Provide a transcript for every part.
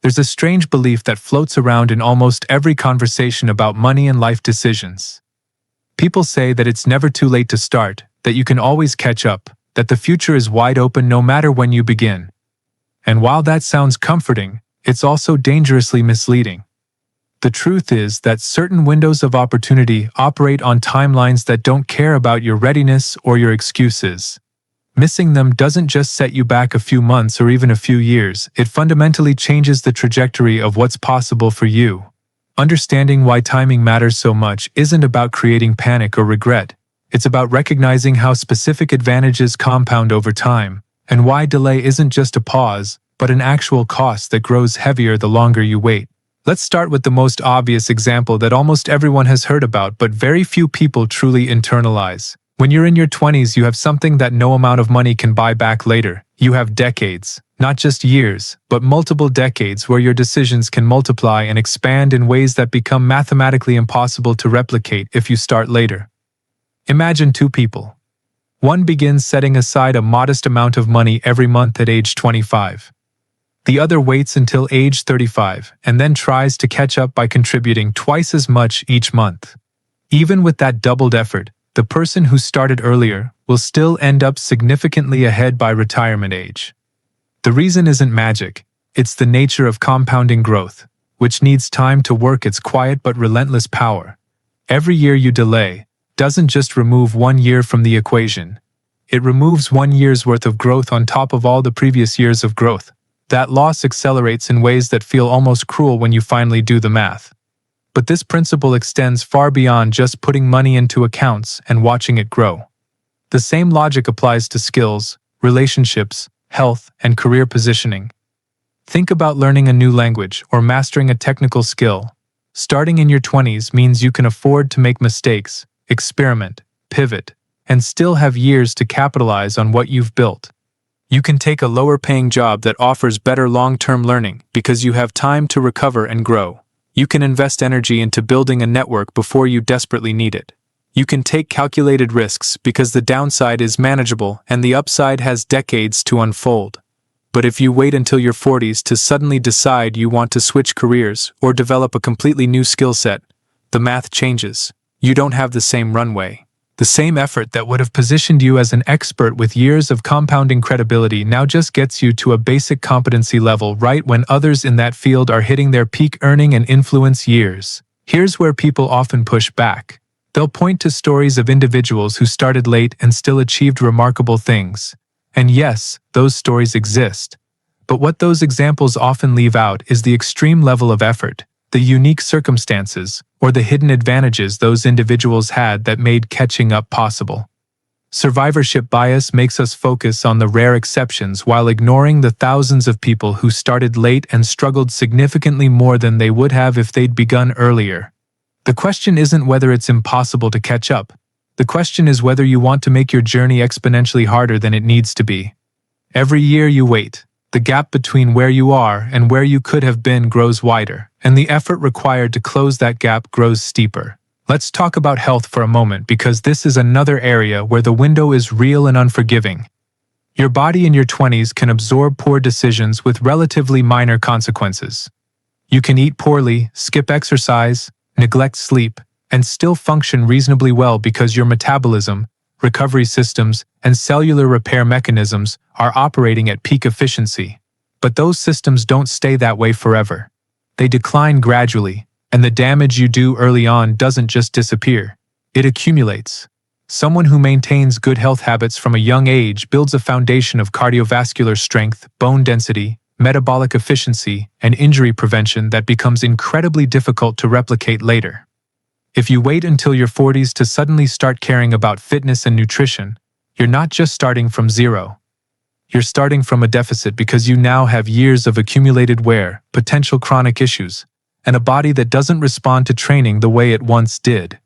There's a strange belief that floats around in almost every conversation about money and life decisions. People say that it's never too late to start, that you can always catch up, that the future is wide open no matter when you begin. And while that sounds comforting, it's also dangerously misleading. The truth is that certain windows of opportunity operate on timelines that don't care about your readiness or your excuses. Missing them doesn't just set you back a few months or even a few years, it fundamentally changes the trajectory of what's possible for you. Understanding why timing matters so much isn't about creating panic or regret. It's about recognizing how specific advantages compound over time, and why delay isn't just a pause, but an actual cost that grows heavier the longer you wait. Let's start with the most obvious example that almost everyone has heard about, but very few people truly internalize. When you're in your 20s, you have something that no amount of money can buy back later. You have decades, not just years, but multiple decades where your decisions can multiply and expand in ways that become mathematically impossible to replicate if you start later. Imagine two people. One begins setting aside a modest amount of money every month at age 25. The other waits until age 35 and then tries to catch up by contributing twice as much each month. Even with that doubled effort, the person who started earlier will still end up significantly ahead by retirement age. The reason isn't magic, it's the nature of compounding growth, which needs time to work its quiet but relentless power. Every year you delay doesn't just remove 1 year from the equation. It removes 1 year's worth of growth on top of all the previous years of growth. That loss accelerates in ways that feel almost cruel when you finally do the math. But this principle extends far beyond just putting money into accounts and watching it grow. The same logic applies to skills, relationships, health, and career positioning. Think about learning a new language or mastering a technical skill. Starting in your 20s means you can afford to make mistakes, experiment, pivot, and still have years to capitalize on what you've built. You can take a lower-paying job that offers better long-term learning because you have time to recover and grow. You can invest energy into building a network before you desperately need it. You can take calculated risks because the downside is manageable and the upside has decades to unfold. But if you wait until your 40s to suddenly decide you want to switch careers or develop a completely new skill set, the math changes. You don't have the same runway. The same effort that would have positioned you as an expert with years of compounding credibility now just gets you to a basic competency level right when others in that field are hitting their peak earning and influence years. Here's where people often push back. They'll point to stories of individuals who started late and still achieved remarkable things. And yes, those stories exist. But what those examples often leave out is the extreme level of effort, the unique circumstances, or the hidden advantages those individuals had that made catching up possible. Survivorship bias makes us focus on the rare exceptions while ignoring the thousands of people who started late and struggled significantly more than they would have if they'd begun earlier. The question isn't whether it's impossible to catch up. The question is whether you want to make your journey exponentially harder than it needs to be. Every year you wait, the gap between where you are and where you could have been grows wider, and the effort required to close that gap grows steeper. Let's talk about health for a moment because this is another area where the window is real and unforgiving. Your body in your 20s can absorb poor decisions with relatively minor consequences. You can eat poorly, skip exercise, neglect sleep, and still function reasonably well because your metabolism, recovery systems, and cellular repair mechanisms are operating at peak efficiency. But those systems don't stay that way forever. They decline gradually, and the damage you do early on doesn't just disappear. It accumulates. Someone who maintains good health habits from a young age builds a foundation of cardiovascular strength, bone density, metabolic efficiency, and injury prevention that becomes incredibly difficult to replicate later. If you wait until your 40s to suddenly start caring about fitness and nutrition, you're not just starting from zero. You're starting from a deficit because you now have years of accumulated wear, potential chronic issues, and a body that doesn't respond to training the way it once did.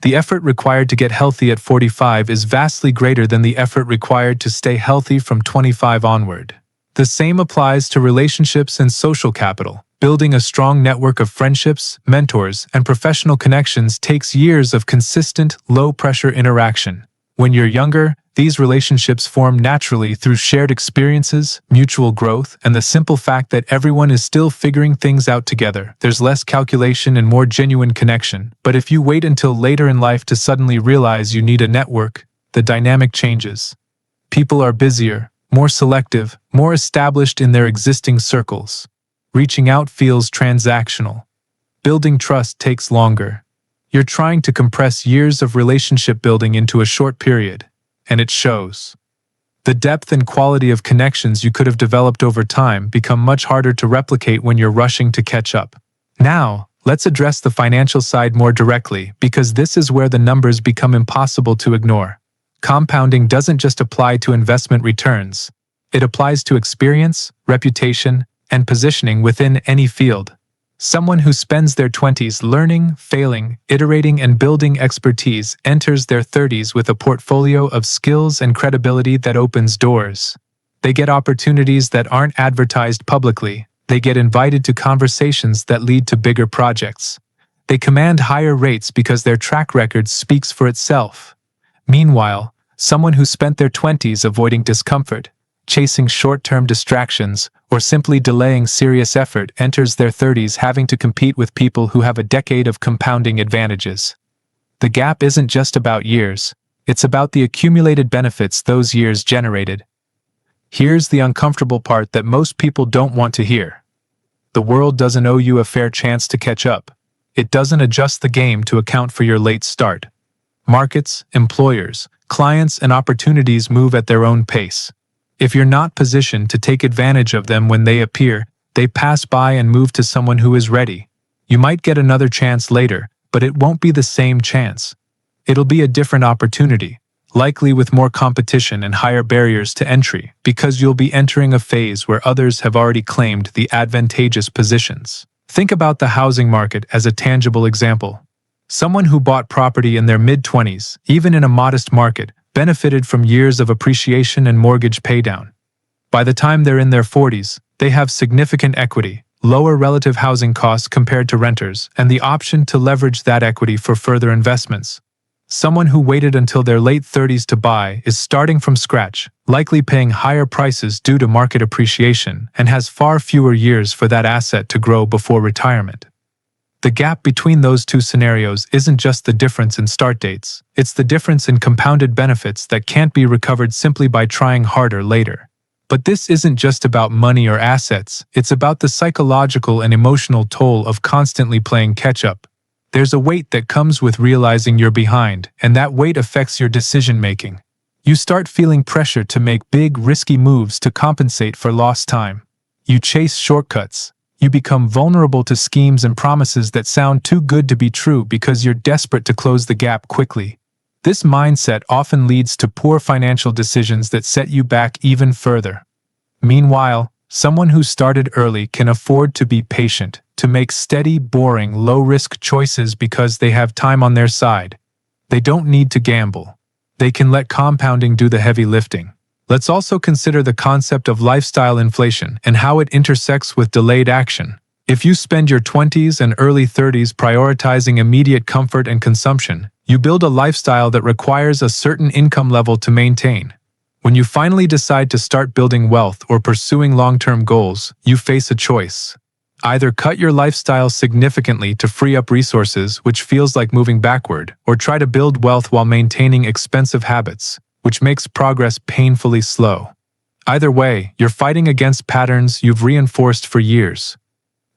The effort required to get healthy at 45 is vastly greater than the effort required to stay healthy from 25 onward. The same applies to relationships and social capital. Building a strong network of friendships, mentors, and professional connections takes years of consistent, low-pressure interaction. When you're younger, These relationships form naturally through shared experiences, mutual growth, and the simple fact that everyone is still figuring things out together. There's less calculation and more genuine connection. But if you wait until later in life to suddenly realize you need a network, the dynamic changes. People are busier, more selective, more established in their existing circles. Reaching out feels transactional. Building trust takes longer. You're trying to compress years of relationship building into a short period, and it shows. The depth and quality of connections you could have developed over time become much harder to replicate when you're rushing to catch up. Now, let's address the financial side more directly, because this is where the numbers become impossible to ignore. Compounding doesn't just apply to investment returns. It applies to experience, reputation, and positioning within any field. Someone who spends their 20s learning, failing, iterating, and building expertise enters their 30s with a portfolio of skills and credibility that opens doors. They get opportunities that aren't advertised publicly. They get invited to conversations that lead to bigger projects. They command higher rates because their track record speaks for itself. Meanwhile, someone who spent their 20s avoiding discomfort, chasing short-term distractions, or simply delaying serious effort enters their 30s having to compete with people who have a decade of compounding advantages. The gap isn't just about years, it's about the accumulated benefits those years generated. Here's the uncomfortable part that most people don't want to hear. The world doesn't owe you a fair chance to catch up. It doesn't adjust the game to account for your late start. Markets, employers, clients, and opportunities move at their own pace. If you're not positioned to take advantage of them when they appear, they pass by and move to someone who is ready. You might get another chance later, but it won't be the same chance. It'll be a different opportunity, likely with more competition and higher barriers to entry, because you'll be entering a phase where others have already claimed the advantageous positions. Think about the housing market as a tangible example. Someone who bought property in their mid-20s, even in a modest market, benefited from years of appreciation and mortgage paydown. By the time they're in their 40s, they have significant equity, lower relative housing costs compared to renters, and the option to leverage that equity for further investments. Someone who waited until their late 30s to buy is starting from scratch, likely paying higher prices due to market appreciation, and has far fewer years for that asset to grow before retirement. The gap between those two scenarios isn't just the difference in start dates, it's the difference in compounded benefits that can't be recovered simply by trying harder later. But this isn't just about money or assets, it's about the psychological and emotional toll of constantly playing catch-up. There's a weight that comes with realizing you're behind, and that weight affects your decision-making. You start feeling pressure to make big, risky moves to compensate for lost time. You chase shortcuts. You become vulnerable to schemes and promises that sound too good to be true because you're desperate to close the gap quickly. This mindset often leads to poor financial decisions that set you back even further. Meanwhile, someone who started early can afford to be patient, to make steady, boring, low-risk choices because they have time on their side. They don't need to gamble. They can let compounding do the heavy lifting. Let's also consider the concept of lifestyle inflation and how it intersects with delayed action. If you spend your 20s and early 30s prioritizing immediate comfort and consumption, you build a lifestyle that requires a certain income level to maintain. When you finally decide to start building wealth or pursuing long-term goals, you face a choice. Either cut your lifestyle significantly to free up resources, which feels like moving backward, or try to build wealth while maintaining expensive habits, which makes progress painfully slow. Either way, you're fighting against patterns you've reinforced for years.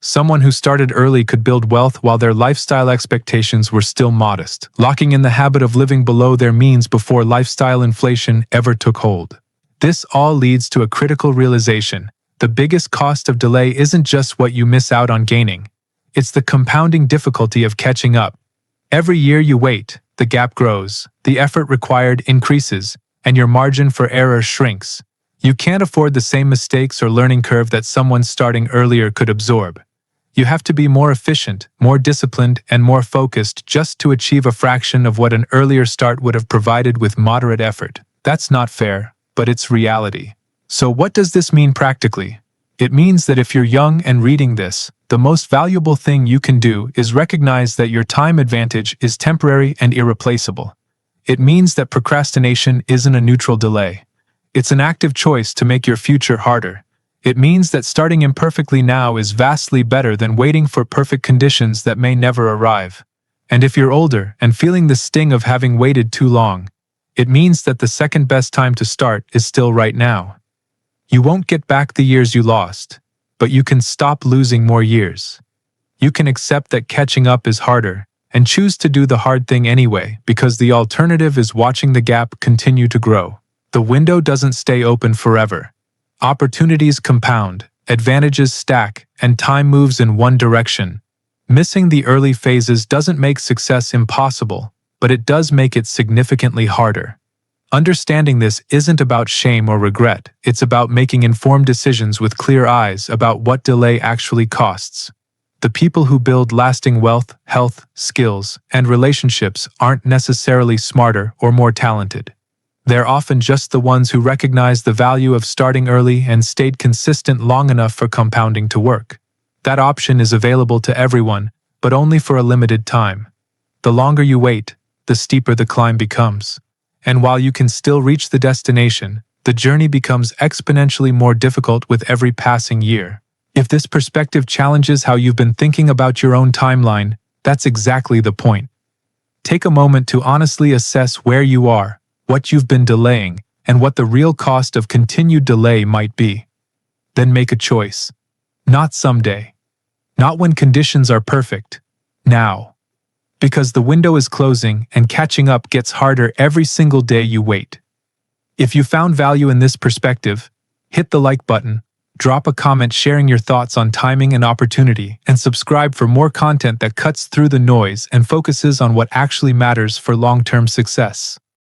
Someone who started early could build wealth while their lifestyle expectations were still modest, locking in the habit of living below their means before lifestyle inflation ever took hold. This all leads to a critical realization. The biggest cost of delay isn't just what you miss out on gaining. It's the compounding difficulty of catching up. Every year you wait, the gap grows, the effort required increases, and your margin for error shrinks. You can't afford the same mistakes or learning curve that someone starting earlier could absorb. You have to be more efficient, more disciplined, and more focused just to achieve a fraction of what an earlier start would have provided with moderate effort. That's not fair, but it's reality. So what does this mean practically? It means that if you're young and reading this, the most valuable thing you can do is recognize that your time advantage is temporary and irreplaceable. It means that procrastination isn't a neutral delay. It's an active choice to make your future harder. It means that starting imperfectly now is vastly better than waiting for perfect conditions that may never arrive. And if you're older and feeling the sting of having waited too long, it means that the second best time to start is still right now. You won't get back the years you lost, but you can stop losing more years. You can accept that catching up is harder, and choose to do the hard thing anyway, because the alternative is watching the gap continue to grow. The window doesn't stay open forever. Opportunities compound, advantages stack, and time moves in one direction. Missing the early phases doesn't make success impossible, but it does make it significantly harder. Understanding this isn't about shame or regret, it's about making informed decisions with clear eyes about what delay actually costs. The people who build lasting wealth, health, skills, and relationships aren't necessarily smarter or more talented. They're often just the ones who recognize the value of starting early and stayed consistent long enough for compounding to work. That option is available to everyone, but only for a limited time. The longer you wait, the steeper the climb becomes. And while you can still reach the destination, the journey becomes exponentially more difficult with every passing year. If this perspective challenges how you've been thinking about your own timeline, that's exactly the point. Take a moment to honestly assess where you are, what you've been delaying, and what the real cost of continued delay might be. Then make a choice. Not someday. Not when conditions are perfect. Now. Because the window is closing and catching up gets harder every single day you wait. If you found value in this perspective, hit the like button, drop a comment sharing your thoughts on timing and opportunity, and subscribe for more content that cuts through the noise and focuses on what actually matters for long-term success.